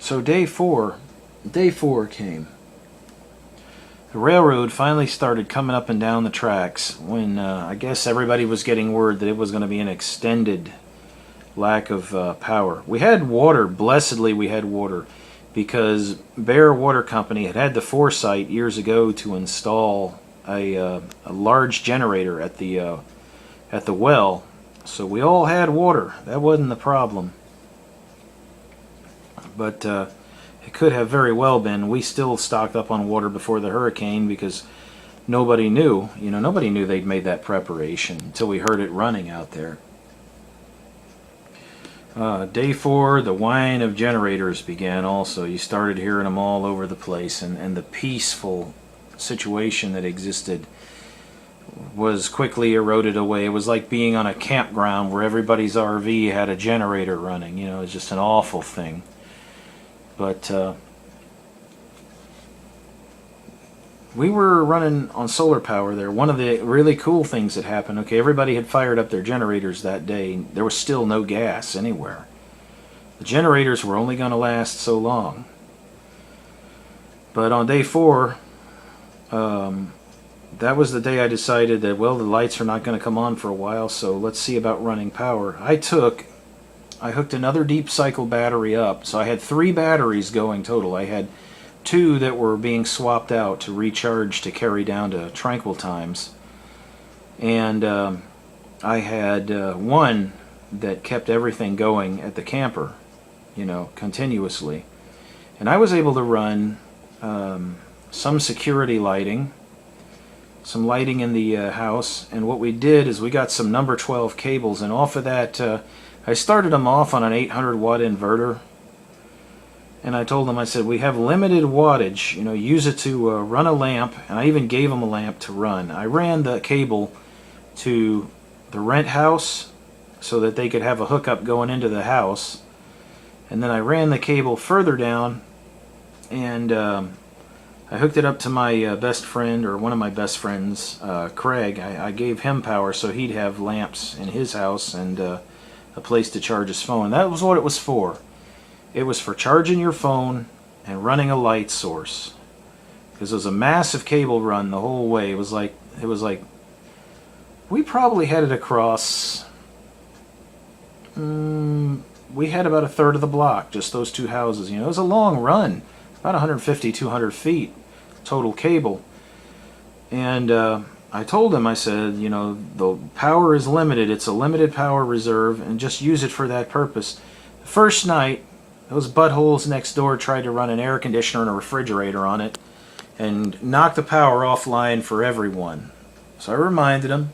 So day four came. The railroad finally started coming up and down the tracks when I guess everybody was getting word that it was going to be an extended lack of power. We had water, blessedly we had water, because Bear Water Company had the foresight years ago to install a large generator at the well, so we all had water. That wasn't the problem. But it could have very well been. We still stocked up on water before the hurricane because nobody knew. Nobody knew they'd made that preparation until we heard it running out there. Day four, the whine of generators began also. You started hearing them all over the place, and the peaceful situation that existed was quickly eroded away. It was like being on a campground where everybody's RV had a generator running. It was just an awful thing. But we were running on solar power there. One of the really cool things that happened, okay, everybody had fired up their generators that day. There was still no gas anywhere. The generators were only going to last so long. But on day four, that was the day I decided that, well, the lights are not going to come on for a while, so let's see about running power. I hooked another deep cycle battery up, so I had 3 batteries going total. I had 2 that were being swapped out to recharge to carry down to tranquil times, and I had 1 that kept everything going at the camper, continuously. And I was able to run some security lighting, some lighting in the house, and what we did is we got some number 12 cables, and off of that I started them off on an 800 watt inverter, and I told them, I said, we have limited wattage, use it to run a lamp, and I even gave them a lamp to run. I ran the cable to the rent house so that they could have a hookup going into the house, and then I ran the cable further down, and I hooked it up to my best friend, or one of my best friends, Craig. I gave him power so he'd have lamps in his house and a place to charge his phone. That was what it was for. It was for charging your phone and running a light source. Because it was a massive cable run the whole way. It was like we probably had it across. We had about a third of the block, just those 2 houses. It was a long run, about 150, 200 feet total cable. And I told him, I said, the power is limited. It's a limited power reserve, and just use it for that purpose. The first night, those buttholes next door tried to run an air conditioner and a refrigerator on it and knock the power offline for everyone. So I reminded them.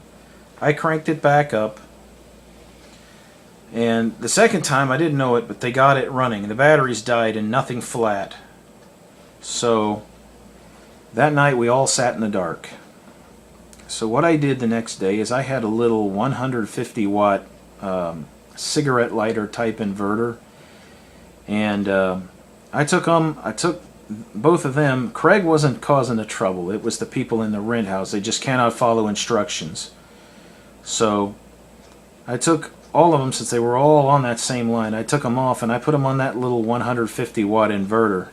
I cranked it back up. And the second time, I didn't know it, but they got it running. The batteries died and nothing flat. So that night we all sat in the dark. So what I did the next day is I had a little 150 watt cigarette lighter type inverter, and I took both of them. Craig wasn't causing the trouble. It was the people in the rent house. They just cannot follow instructions. So I took all of them, since they were all on that same line. I took them off and I put them on that little 150 watt inverter,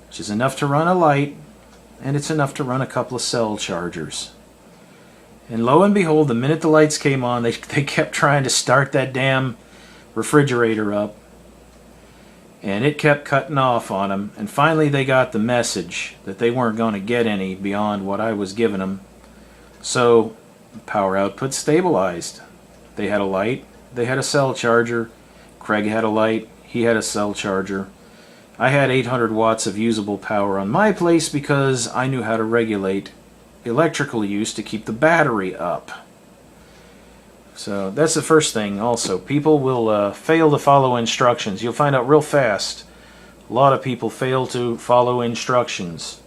which is enough to run a light, and it's enough to run a couple of cell chargers. And lo and behold, the minute the lights came on, they kept trying to start that damn refrigerator up, and it kept cutting off on them. And finally they got the message that they weren't going to get any beyond what I was giving them. So power output stabilized. They had a light, they had a cell charger. Craig had a light, he had a cell charger. I had 800 watts of usable power on my place because I knew how to regulate electrical use to keep the battery up. So that's the first thing also. People will fail to follow instructions. You'll find out real fast. A lot of people fail to follow instructions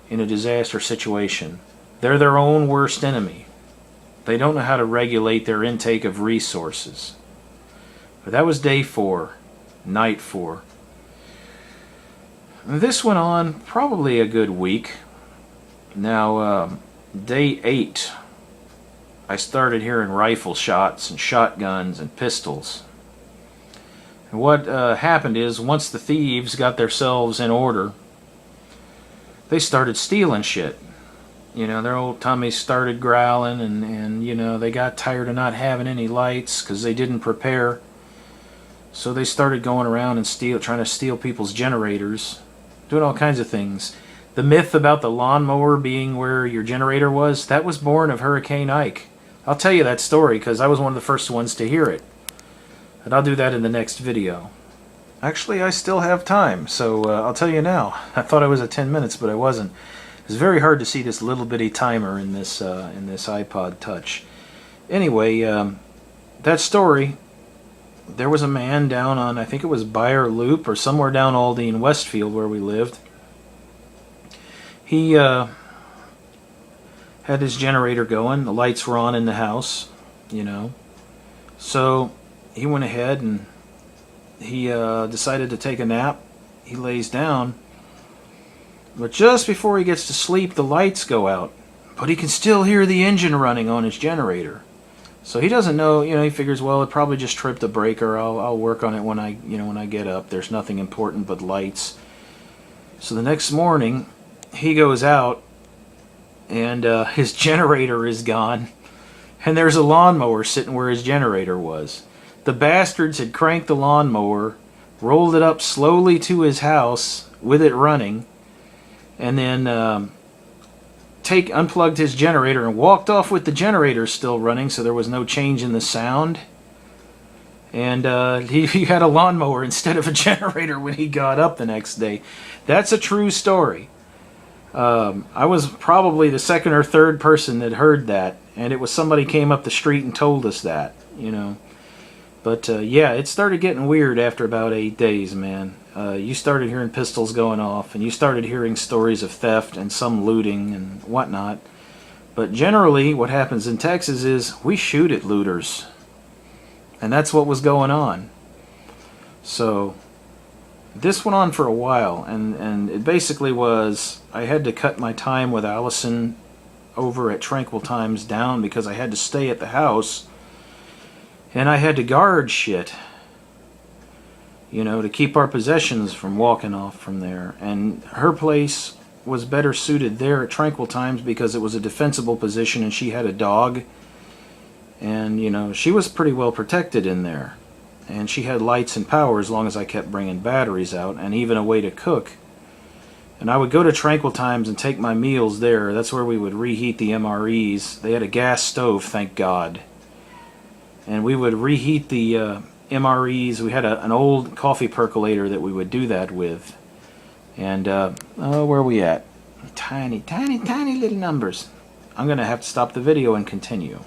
in a disaster situation. They're their own worst enemy. They don't know how to regulate their intake of resources. But that was day 4, night 4. This went on probably a good week. Now, day 8, I started hearing rifle shots and shotguns and pistols. What happened is, once the thieves got themselves in order, they started stealing shit. You know, their old tummies started growling, and you know, they got tired of not having any lights because they didn't prepare. So they started going around and trying to steal people's generators, doing all kinds of things. The myth about the lawnmower being where your generator was, that was born of Hurricane Ike. I'll tell you that story because I was one of the first ones to hear it. And I'll do that in the next video. Actually, I still have time, so I'll tell you now. I thought I was at 10 minutes, but I wasn't. It's very hard to see this little bitty timer in this iPod Touch. Anyway, that story, there was a man down on, I think it was Bayer Loop or somewhere down Aldine Westfield where we lived. He had his generator going. The lights were on in the house, you know. So he went ahead and he decided to take a nap. He lays down. But just before he gets to sleep, the lights go out. But he can still hear the engine running on his generator. So he doesn't know, you know, he figures, well, it probably just tripped a breaker. I'll work on it when I get up. There's nothing important but lights. So the next morning, he goes out, and his generator is gone. And there's a lawnmower sitting where his generator was. The bastards had cranked the lawnmower, rolled it up slowly to his house with it running, and then unplugged his generator and walked off with the generator still running, so there was no change in the sound. And he had a lawnmower instead of a generator when he got up the next day. That's a true story. I was probably the second or third person that heard that, and it was somebody came up the street and told us that, you know. But yeah, it started getting weird after about 8 days, man. You started hearing pistols going off, and you started hearing stories of theft and some looting and whatnot. But generally, what happens in Texas is we shoot at looters. And that's what was going on. So this went on for a while, and it basically was, I had to cut my time with Allison over at Tranquil Times down because I had to stay at the house, and I had to guard shit, you know, to keep our possessions from walking off from there. And her place was better suited there at Tranquil Times because it was a defensible position, and she had a dog, and, you know, she was pretty well protected in there. And she had lights and power as long as I kept bringing batteries out, and even a way to cook. And I would go to Tranquil Times and take my meals there. That's where we would reheat the MREs. They had a gas stove, thank God. And we would reheat the MREs. We had an old coffee percolator that we would do that with. And, where are we at? Tiny, tiny, tiny little numbers. I'm going to have to stop the video and continue.